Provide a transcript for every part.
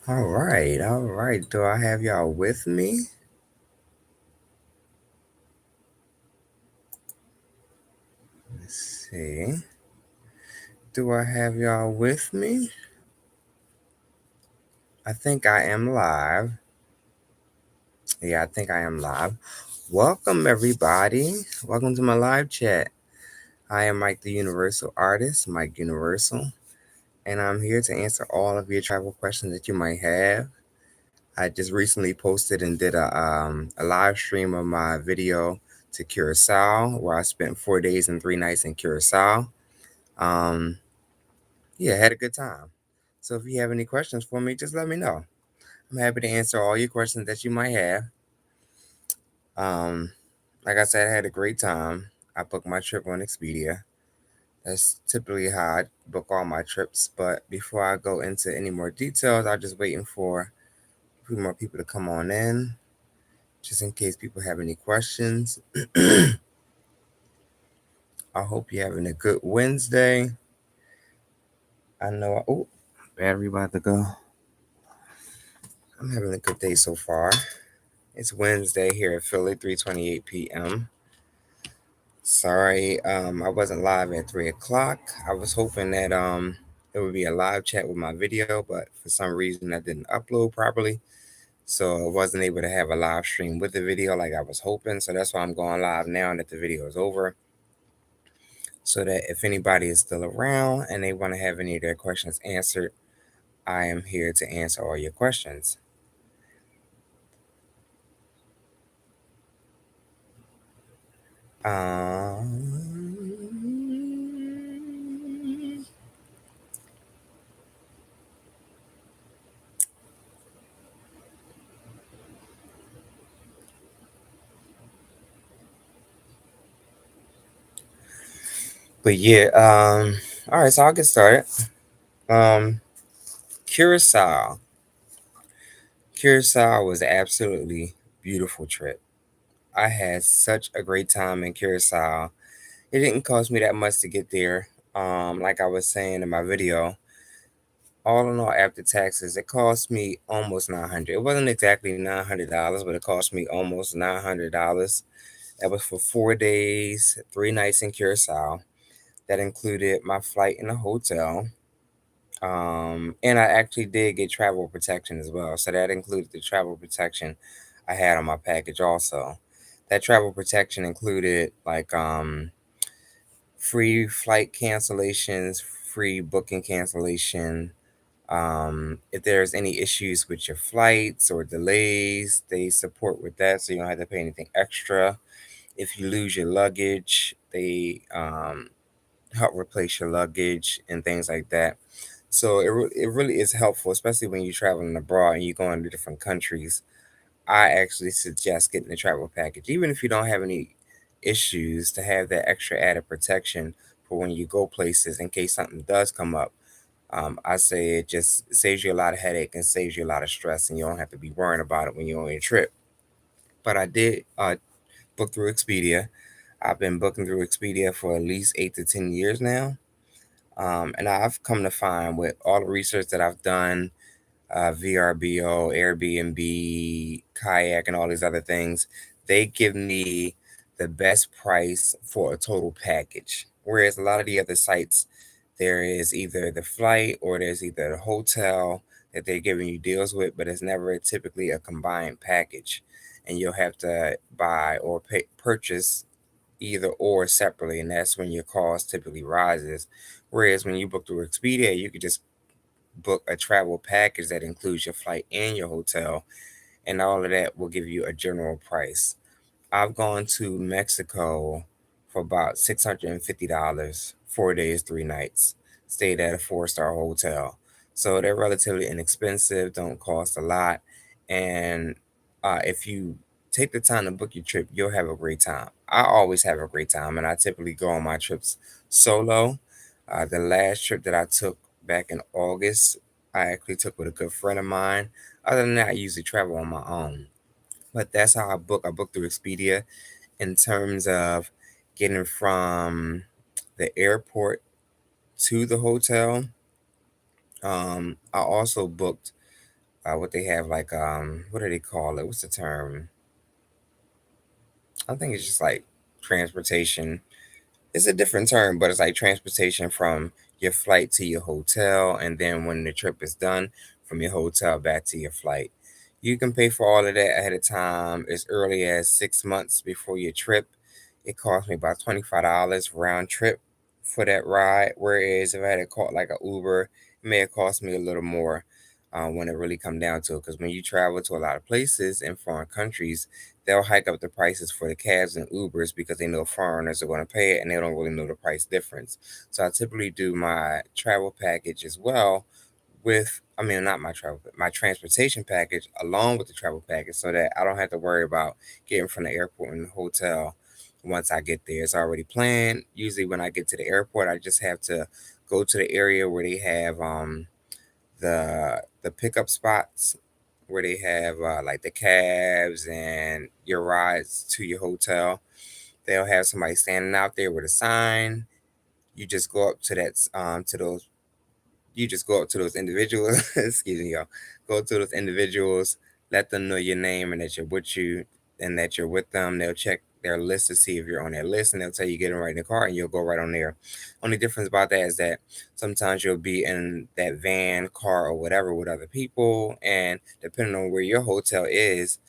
All right, all right. Do I have y'all with me? Let's see. Do I have y'all with me? I think I am live. Yeah, I think I am live. Welcome, everybody. Welcome to my live chat. I am Mike, the Universal Artist, Mike Universal, and I'm here to answer all of your travel questions that you might have. I just recently posted and did a live stream of my video to Curacao, where I spent 4 days and 3 nights in Curacao. Um, yeah, had a good time. So if you have any questions for me, just let me know. I'm happy to answer all your questions that you might have. Um, like I said, I had a great time. I booked my trip on Expedia. That's typically how I book all my trips. But before I go into any more details, I'm just waiting for a few more people to come on in, just in case people have any questions. I hope you're having a good Wednesday. I know, oh, battery about to go. I'm having a good day so far. It's Wednesday here at Philly, 3:28 p.m. Sorry, I wasn't live at 3 o'clock. I was hoping that it would be a live chat with my video, but for some reason I didn't upload properly. So I wasn't able to have a live stream with the video like I was hoping. So that's why I'm going live now that the video is over. So that if anybody is still around and they want to have any of their questions answered, I am here to answer all your questions. Um, but yeah, all right, so I'll get started. Um, Curacao. Curacao was absolutely beautiful trip. I had such a great time in Curacao. It didn't cost me that much to get there. Like I was saying in my video, all in all, after taxes, it cost me almost 900. It wasn't exactly $900, but it cost me almost $900. That was for 4 days, 3 nights in Curacao. That included my flight and the hotel. And I actually did get travel protection as well. So that included the travel protection I had on my package also. That travel protection included like free flight cancellations, free booking cancellation. If there's any issues with your flights or delays, they support with that, so you don't have to pay anything extra. If you lose your luggage, they help replace your luggage and things like that. So it really is helpful, especially when you're traveling abroad and you're going to different countries. I actually suggest getting the travel package, even if you don't have any issues, to have that extra added protection for when you go places in case something does come up. I say it just saves you a lot of headache and saves you a lot of stress, and you don't have to be worrying about it when you're on your trip. But I did book through Expedia. I've been booking through Expedia for at least 8 to 10 years now. And I've come to find with all the research that I've done, VRBO, Airbnb, Kayak, and all these other things, they give me the best price for a total package. Whereas a lot of the other sites, there is either the flight or there's either the hotel that they're giving you deals with, but it's never typically a combined package. And you'll have to buy or purchase either or separately, and that's when your cost typically rises. Whereas when you book through Expedia, you could just book a travel package that includes your flight and your hotel, and all of that will give you a general price. I've gone to Mexico for about $650, 4 days, 3 nights. Stayed at a 4-star hotel. So they're relatively inexpensive, don't cost a lot. And if you take the time to book your trip, you'll have a great time. I always have a great time, and I typically go on my trips solo. The last trip that I took back in August, I actually took with a good friend of mine. Other than that, I usually travel on my own. But that's how I book. I book through Expedia in terms of getting from the airport to the hotel. I also booked what they have like what do they call it? What's the term? I think it's just like transportation. It's a different term, but it's like transportation from your flight to your hotel, and then when the trip is done, from your hotel back to your flight. You can pay for all of that ahead of time as early as 6 months before your trip. It cost me about $25 round trip for that ride. Whereas if I had to call like a Uber, it may have cost me a little more when it really come down to it. Because when you travel to a lot of places in foreign countries, they'll hike up the prices for the cabs and Ubers because they know foreigners are going to pay it and they don't really know the price difference. So I typically do my travel package as well with, I mean, not my travel, but my transportation package along with the travel package so that I don't have to worry about getting from the airport and the hotel once I get there. It's already planned. Usually when I get to the airport, I just have to go to the area where they have the pickup spots where they have like the cabs and your rides to your hotel. They'll have somebody standing out there with a sign. You just go up to that to those. You just go up to those individuals. Excuse me, y'all. Go to those individuals. Let them know your name and that you're with you and that you're with them. They'll check their list to see if you're on their list, and they'll tell you get them right in the car, and you'll go right on there. Only difference about that is that sometimes you'll be in that van, car, or whatever with other people, and depending on where your hotel is,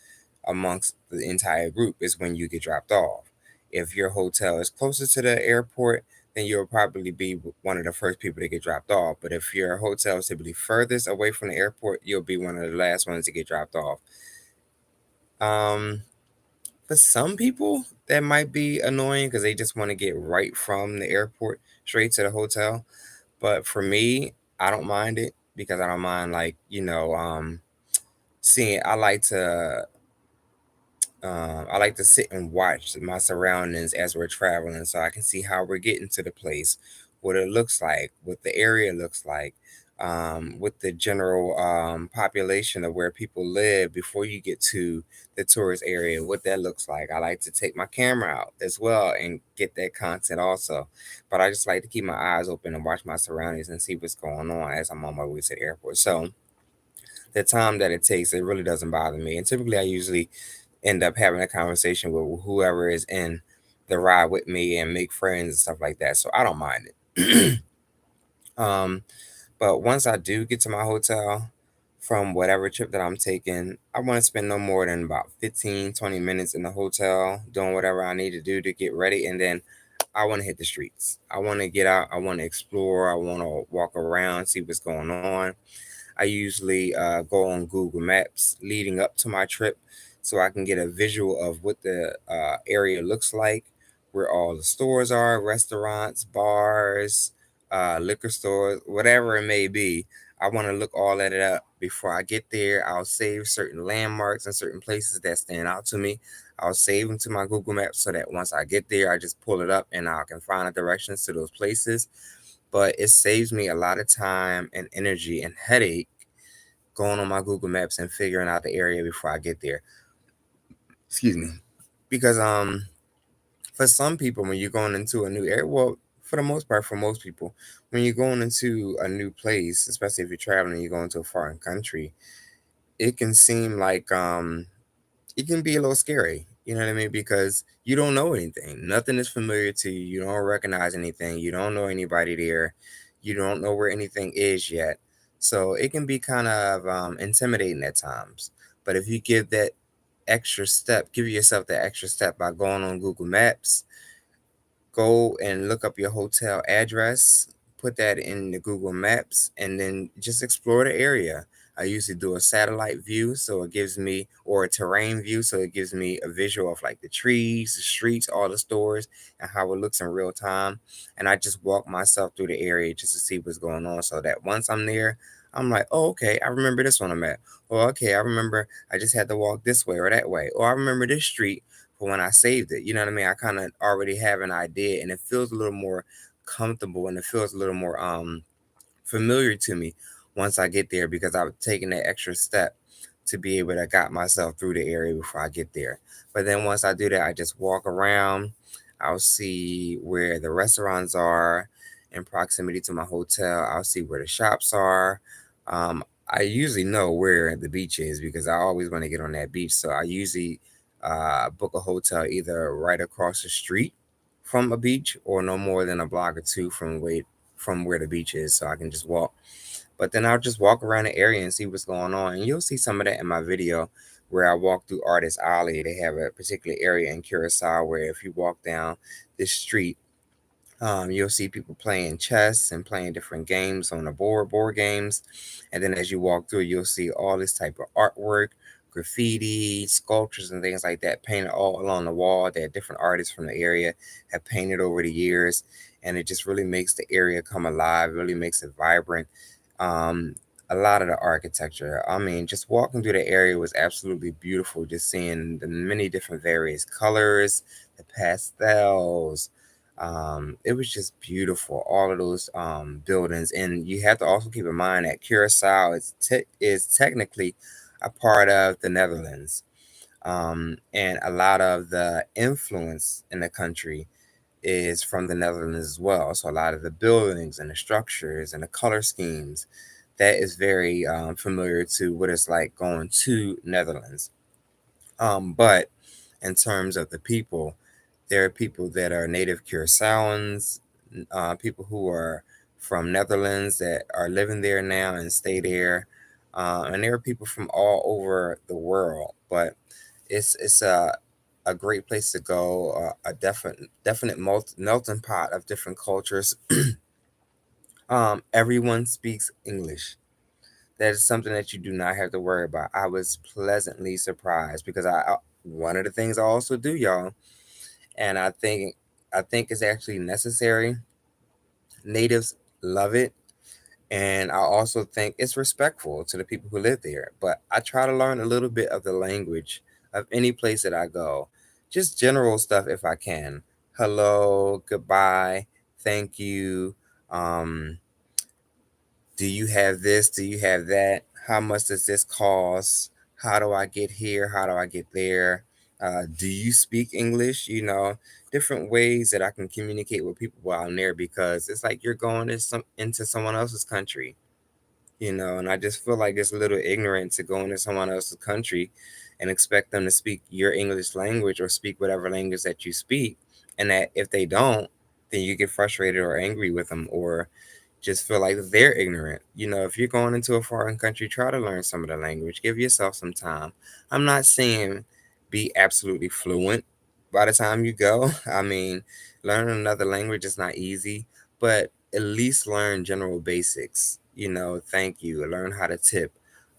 amongst the entire group is when you get dropped off. If your hotel is closer to the airport, then you'll probably be one of the first people to get dropped off. But if your hotel is typically furthest away from the airport, you'll be one of the last ones to get dropped off. Um, for some people, that might be annoying because they just want to get right from the airport straight to the hotel. But for me, I don't mind it because I don't mind like seeing. I like to sit and watch my surroundings as we're traveling so I can see how we're getting to the place, what it looks like, what the area looks like, what the general population of where people live before you get to the tourist area, what that looks like. I like to take my camera out as well and get that content also. But I just like to keep my eyes open and watch my surroundings and see what's going on as I'm on my way to the airport. So the time that it takes, it really doesn't bother me. And typically, I usually end up having a conversation with whoever is in the ride with me and make friends and stuff like that. So I don't mind it. um, but once I do get to my hotel from whatever trip that I'm taking, I want to spend no more than about 15-20 minutes in the hotel doing whatever I need to do to get ready. And then I want to hit the streets. I want to get out. I want to explore. I want to walk around, see what's going on. I usually go on Google Maps leading up to my trip so I can get a visual of what the area looks like, where all the stores are, restaurants, bars, liquor stores, whatever it may be. I want to look all at it up before I get there. I'll save certain landmarks and certain places that stand out to me. I'll save them to my Google Maps so that once I get there, I just pull it up and I can find the directions to those places. But it saves me a lot of time and energy and headache going on my Google Maps and figuring out the area before I get there. Excuse me. Because for some people when you're going into a new area, well, for the most part, for most people, when you're going into a new place, especially if you're traveling, you're going to a foreign country, it can seem like it can be a little scary. You know what I mean? Because you don't know anything. Nothing is familiar to you. You don't recognize anything. You don't know anybody there. You don't know where anything is yet. So it can be kind of intimidating at times. But if you give that extra step, give yourself that extra step by going on Google Maps, go and look up your hotel address, put that in the Google Maps, and then just explore the area. I usually do a satellite view, so it gives me, or a terrain view, so it gives me a visual of like the trees, the streets, all the stores, and how it looks in real time. And I just walk myself through the area just to see what's going on, so that once I'm there, I'm like, oh, okay, I remember this one I'm at. Or okay, I remember I just had to walk this way or that way. Or I remember this street for when I saved it. You know what I mean? I kind of already have an idea and it feels a little more comfortable and it feels a little more familiar to me once I get there because I've taken that extra step to be able to guide myself through the area before I get there. But then once I do that, I just walk around. I'll see where the restaurants are in proximity to my hotel. I'll see where the shops are. I usually know where the beach is because I always want to get on that beach. So I usually book a hotel either right across the street from a beach or no more than a block or two from where the beach is, so I can just walk. But then I'll just walk around the area and see what's going on, and you'll see some of that in my video where I walk through Artist Alley. They have a particular area in Curacao where if you walk down this street, you'll see people playing chess and playing different games on the board games. And then as you walk through, you'll see all this type of artwork, graffiti, sculptures, and things like that painted all along the wall that different artists from the area have painted over the years. And it just really makes the area come alive, really makes it vibrant. Um, a lot of the architecture, I mean, just walking through the area was absolutely beautiful, just seeing the many different various colors, the pastels. It was just beautiful, all of those buildings. And you have to also keep in mind that Curacao is technically a part of the Netherlands. And a lot of the influence in the country is from the Netherlands as well. So a lot of the buildings and the structures and the color schemes, that is very familiar to what it's like going to Netherlands. But in terms of the people, there are people that are native Curaçaoans, people who are from Netherlands that are living there now and stay there, and there are people from all over the world. But it's a great place to go, a definite melting pot of different cultures. Everyone speaks English. That is something that you do not have to worry about. I was pleasantly surprised because one of the things I also do, y'all, and I think it's actually necessary. Natives love it, and I also think it's respectful to the people who live there. But I try to learn a little bit of the language of any place that I go, just general stuff if I can. Hello, goodbye, thank you. Um, do you have this? Do you have that? How much does this cost? How do I get here? How do I get there? Do you speak English? Different ways that I can communicate with people while I'm there, because it's like you're going into someone else's country, and I just feel like it's a little ignorant to go into someone else's country and expect them to speak your English language or speak whatever language that you speak, and that if they don't, then you get frustrated or angry with them, or just feel like they're ignorant. If you're going into a foreign country, try to learn some of the language. Give yourself some time. I'm not saying be absolutely fluent by the time you go. I mean, learning another language is not easy, but at least learn general basics. Thank you. Learn how to tip.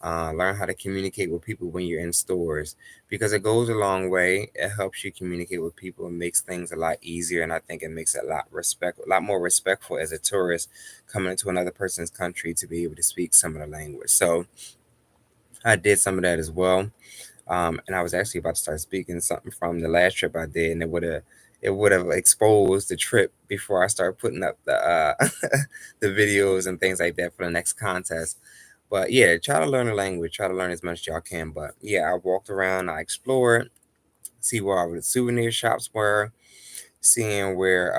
Learn how to communicate with people when you're in stores, because it goes a long way. It helps you communicate with people and makes things a lot easier. And I think it makes it a lot more respectful as a tourist coming into another person's country to be able to speak some of the language. So I did some of that as well. And I was actually about to start speaking something from the last trip I did, and it would have exposed the trip before I start putting up the videos and things like that for the next contest. But yeah, try to learn the language. Try to learn as much as y'all can. But yeah, I walked around, I explored, see where all the souvenir shops were, seeing where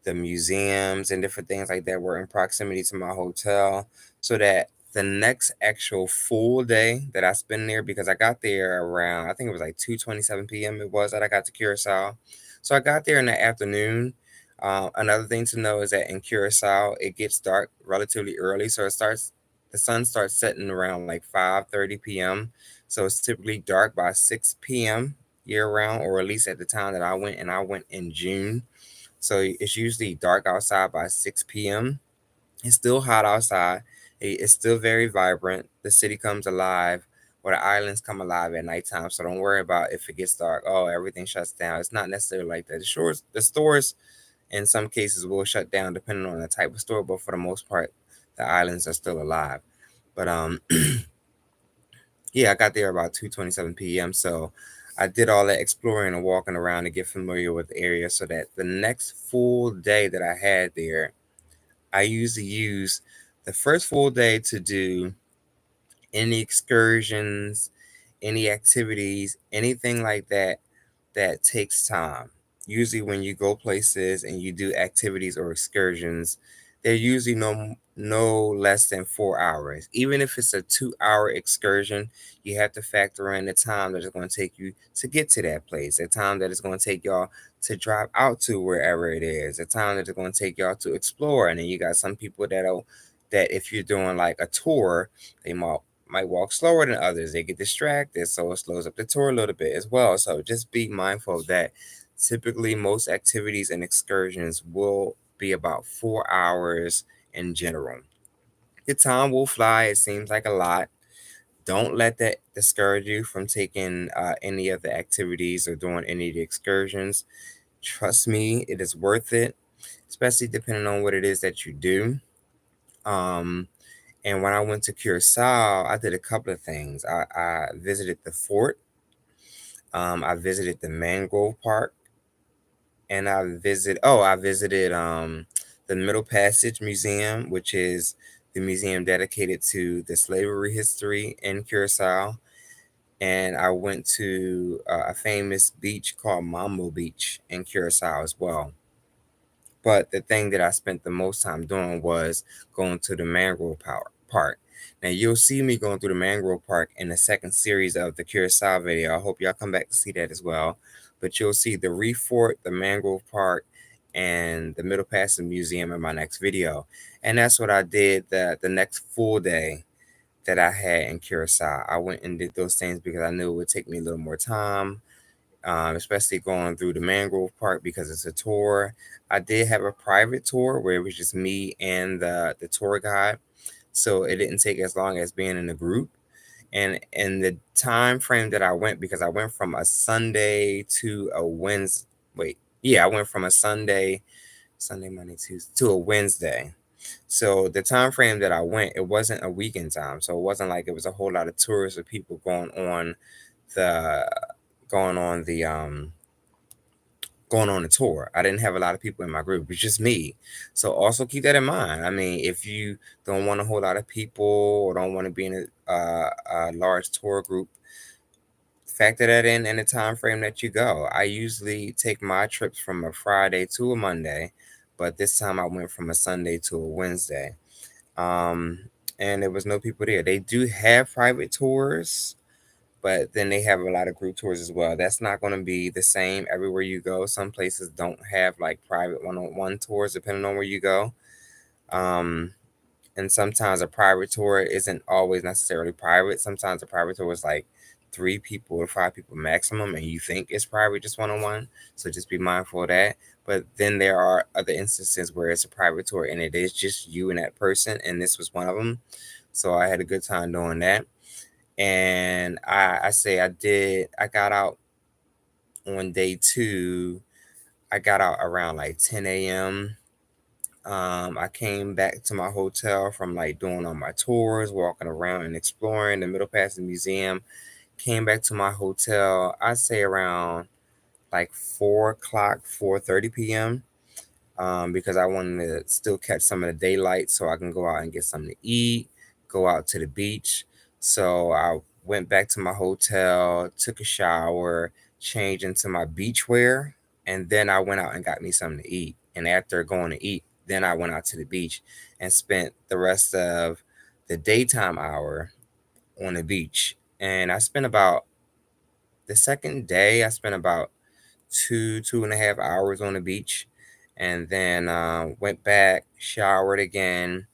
the museums and different things like that were in proximity to my hotel, so that the next actual full day that I spend there, because I got there around, I think it was like 2:27 p.m. it was that I got to Curacao. So I got there in the afternoon. Another thing to know is that in Curacao it gets dark relatively early, so the sun starts setting around like 5:30 p.m. So it's typically dark by 6 p.m. year round, or at least at the time that I went, and I went in June. So it's usually dark outside by 6 p.m. It's still hot outside. It's still very vibrant. The city comes alive, or the islands come alive at nighttime. So don't worry about if it gets dark. Oh, everything shuts down. It's not necessarily like that. The stores in some cases will shut down depending on the type of store, but for the most part, the islands are still alive. But yeah, I got there about 2:27 p.m. So I did all that exploring and walking around to get familiar with the area, so that the next full day that I had there, I usually use the first full day to do any excursions, any activities, anything like that that takes time. Usually, when you go places and you do activities or excursions, they're usually no less than 4 hours. Even if it's a 2 hour excursion, you have to factor in the time that it's going to take you to get to that place, the time that it's going to take y'all to drive out to wherever it is, the time that it's going to take y'all to explore. And then you got some people that if you're doing like a tour, they might walk slower than others. They get distracted, so it slows up the tour a little bit as well. So just be mindful of that. Typically, most activities and excursions will be about 4 hours in general. The time will fly. It seems like a lot. Don't let that discourage you from taking any of the activities or doing any of the excursions. Trust me, it is worth it, especially depending on what it is that you do. Um, and when I went to Curacao, I did a couple of things. I visited the fort. I visited the mangrove park, and I visited the Middle Passage Museum, which is the museum dedicated to the slavery history in Curacao. And I went to a famous beach called Mambo Beach in Curacao as well. But the thing that I spent the most time doing was going to the Park. Now you'll see me going through the Mangrove Park in the second series of the Curacao video. I hope y'all come back to see that as well. But you'll see the Reef Fort, the Mangrove Park, and the Middle Passage Museum in my next video. And that's what I did the next full day that I had in Curacao. I went and did those things because I knew it would take me a little more time, especially going through the Mangrove Park because it's a tour. I did have a private tour where it was just me and the tour guide, so it didn't take as long as being in a group. And the time frame that I went, because I went from a Sunday to a Wednesday. Wait, yeah, I went from a Sunday, Monday, Tuesday to a Wednesday. So the time frame that I went, it wasn't a weekend time, so it wasn't like it was a whole lot of tourists or people the going on the going on a tour. I didn't have a lot of people in my group. It was just me. So also keep that in mind. I mean, if you don't want a whole lot of people or don't want to be in a large tour group, factor that in the time frame that you go. I usually take my trips from a Friday to a Monday, but this time I went from a Sunday to a Wednesday. Um, and there was no people there. They do have private tours, but then they have a lot of group tours as well. That's not going to be the same everywhere you go. Some places don't have like private one-on-one tours depending on where you go. Um, and sometimes a private tour isn't always necessarily private. Sometimes a private tour is like 3 people or 5 people maximum, and you think it's private, just one-on-one. So just be mindful of that. But then there are other instances where it's a private tour and it is just you and that person, and this was one of them. So I had a good time doing that. And I got out on day two. I got out around like 10 a.m. I came back to my hotel from like doing all my tours, walking around and exploring the Middle Passage Museum. Came back to my hotel, I'd say around like 4 o'clock, 4:30 p.m. Because I wanted to still catch some of the daylight so I can go out and get something to eat, go out to the beach. So I went back to my hotel, took a shower, changed into my beach wear, and then I went out and got me something to eat. And after going to eat, then I went out to the beach and spent the rest of the daytime hour on the beach. And I spent about the second day, I spent about 2.5 hours on the beach, and then went back, showered again,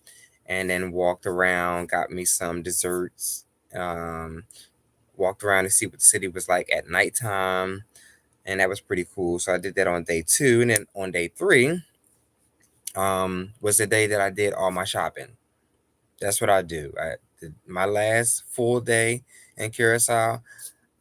and then walked around, got me some desserts, um, walked around to see what the city was like at nighttime, and that was pretty cool. So I did that on day two, and then on day three was the day that I did all my shopping. That's what I do. My last full day in Curacao,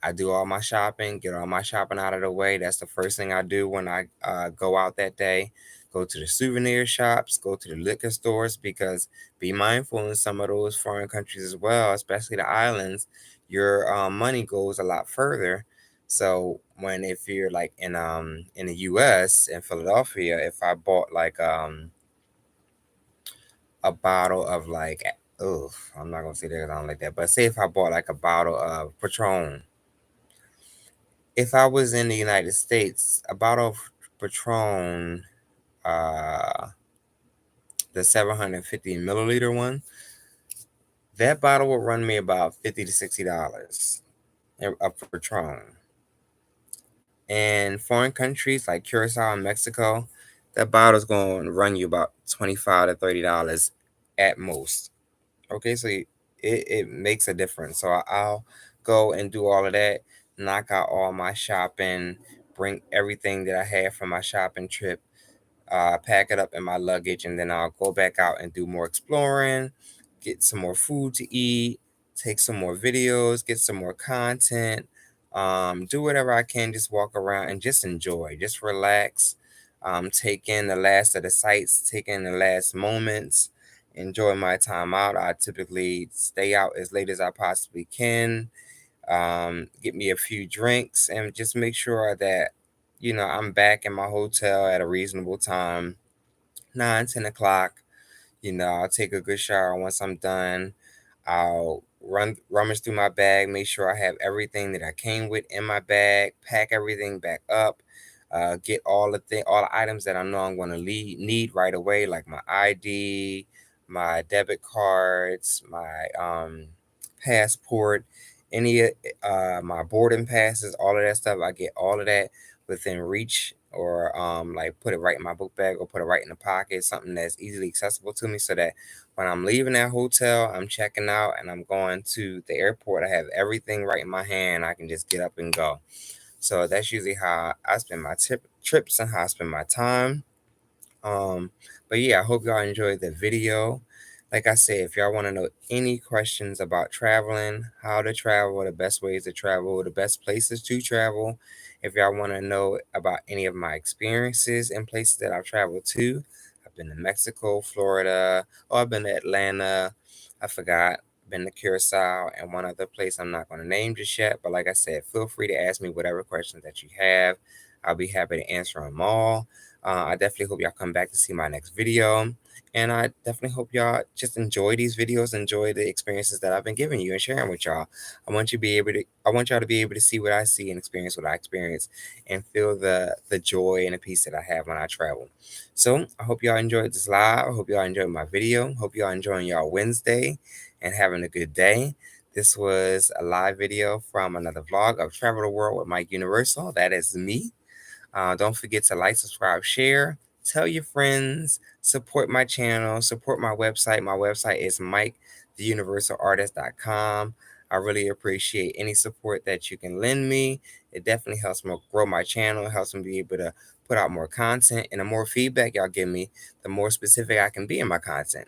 I do all my shopping, get all my shopping out of the way. That's the first thing I do when I go out that day. Go to the souvenir shops, go to the liquor stores, because be mindful in some of those foreign countries as well, especially the islands, your money goes a lot further. So if you're like in the U.S. in Philadelphia, if I bought like a bottle of like, oh, I'm not gonna say that 'cause I don't like that, but say if I bought like a bottle of Patron, if I was in the United States, a bottle of Patron, uh, the 750 milliliter one, that bottle will run me about $50 to $60 of Patron. In foreign countries like Curacao and Mexico, that bottle's going to run you about $25 to $30 at most. Okay, so it makes a difference. So I'll go and do all of that, knock out all my shopping, bring everything that I have from my shopping trip, pack it up in my luggage, and then I'll go back out and do more exploring, get some more food to eat, take some more videos, get some more content, do whatever I can, just walk around and just enjoy, just relax, take in the last of the sights, take in the last moments, enjoy my time out. I typically stay out as late as I possibly can, get me a few drinks, and just make sure that I'm back in my hotel at a reasonable time, 9, 10 o'clock. I'll take a good shower once I'm done. I'll rummage through my bag, make sure I have everything that I came with in my bag, pack everything back up, get all the items that I know I'm going to need right away, like my ID, my debit cards, my passport, any my boarding passes, all of that stuff. I get all of that within reach, or like put it right in my book bag, or put it right in the pocket, something that's easily accessible to me, so that when I'm leaving that hotel, I'm checking out and I'm going to the airport, I have everything right in my hand. I can just get up and go. So that's usually how I spend my trips and how I spend my time. But yeah, I hope y'all enjoyed the video. Like I said, if y'all want to know any questions about traveling, how to travel, the best ways to travel, the best places to travel, if y'all want to know about any of my experiences in places that I've traveled to, I've been to Mexico, Florida, or I've been to Atlanta, I forgot, been to Curacao, and one other place I'm not going to name just yet. But like I said, feel free to ask me whatever questions that you have. I'll be happy to answer them all. I definitely hope y'all come back to see my next video. And I definitely hope y'all just enjoy these videos, enjoy the experiences that I've been giving you and sharing with y'all. I want y'all to be able to see what I see and experience what I experience, and feel the joy and the peace that I have when I travel. So I hope y'all enjoyed this live. I hope y'all enjoyed my video. Hope y'all enjoying y'all Wednesday and having a good day. This was a live video from another vlog of Travel the World with Mike Universal. That is me. Don't forget to like, subscribe, share, tell your friends, support my channel, support my website. My website is MikeTheUniversalArtist.com. I really appreciate any support that you can lend me. It definitely helps me grow my channel, helps me be able to put out more content, and the more feedback y'all give me, the more specific I can be in my content.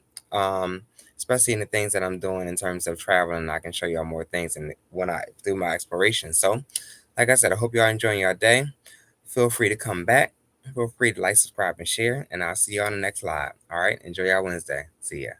Especially in the things that I'm doing in terms of traveling, I can show y'all more things and when I do my exploration. So, like I said, I hope y'all enjoying your day. Feel free to come back. Feel free to like, subscribe, and share. And I'll see you on the next live. All right. Enjoy your Wednesday. See ya.